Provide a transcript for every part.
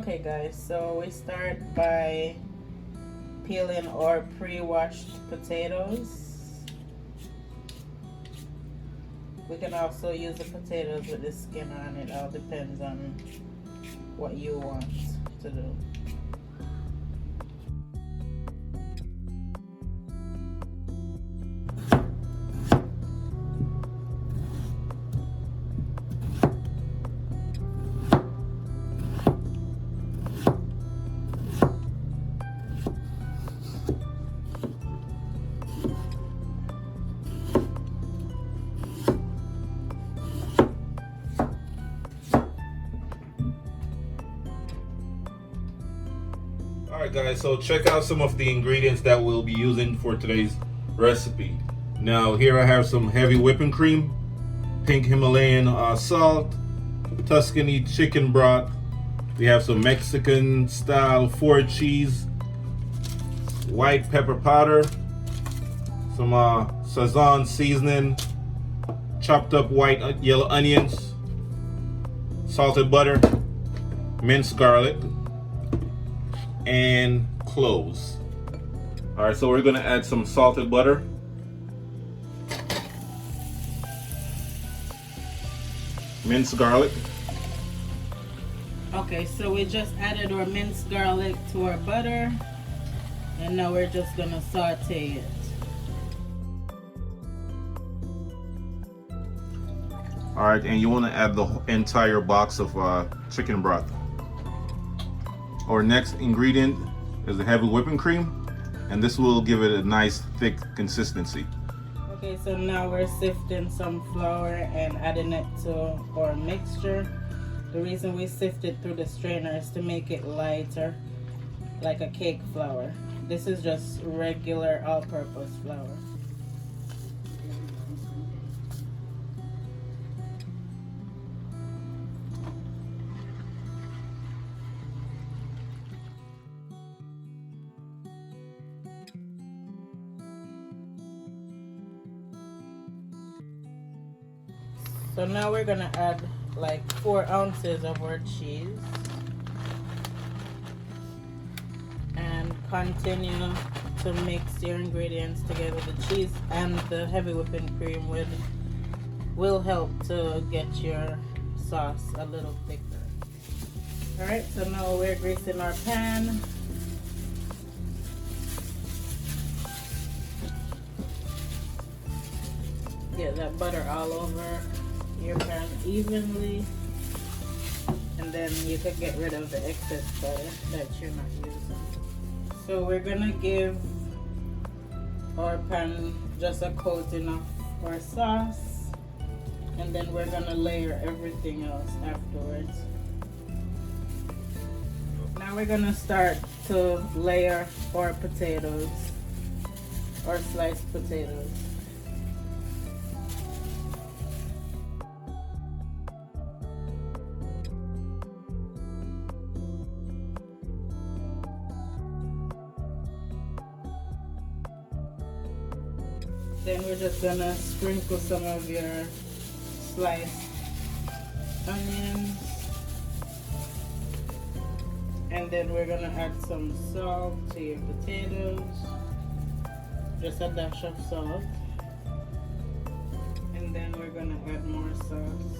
Okay guys, so we start by peeling our pre-washed potatoes. We can also use the potatoes with the skin on it. All depends on what you want to do. Alright guys, so check out some of the ingredients that we'll be using for today's recipe. Now here I have some heavy whipping cream, pink Himalayan salt, Tuscany chicken broth. We have some Mexican style Ford cheese, white pepper powder, some Sazon seasoning, chopped up white yellow onions, salted butter, minced garlic, and cloves. All right, so we're gonna add some salted butter, minced garlic. Okay, so we just added our minced garlic to our butter, and now we're just gonna saute it. All right, and you want to add the entire box of chicken broth. Our next ingredient is the heavy whipping cream, and this will give it a nice thick consistency. Okay, so now we're sifting some flour and adding it to our mixture. The reason we sift it through the strainer is to make it lighter, like a cake flour. This is just regular all-purpose flour. So now we're gonna add like 4 ounces of our cheese and continue to mix your ingredients together. The cheese and the heavy whipping cream will help to get your sauce a little thicker. Alright, so now we're greasing our pan. Get that butter all over your pan evenly, and then you can get rid of the excess butter that you're not using. So we're gonna give our pan just a coating of our sauce, and then we're gonna layer everything else afterwards. Now we're gonna start to layer our potatoes, or sliced potatoes. Then we're just gonna sprinkle some of your sliced onions, and then we're gonna add some salt to your potatoes, just a dash of salt, and then we're gonna add more sauce.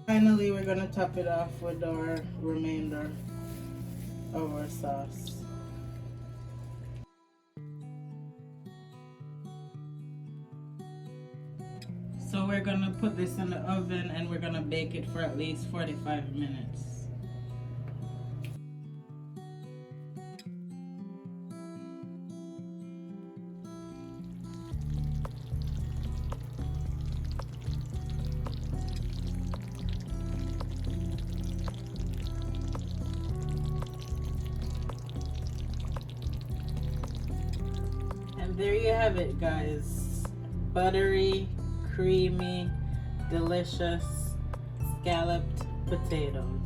Finally, we're gonna top it off with our remainder of our sauce. So we're gonna put this in the oven and we're gonna bake it for at least 45 minutes. there you have it, guys. Buttery, creamy, delicious scalloped potatoes.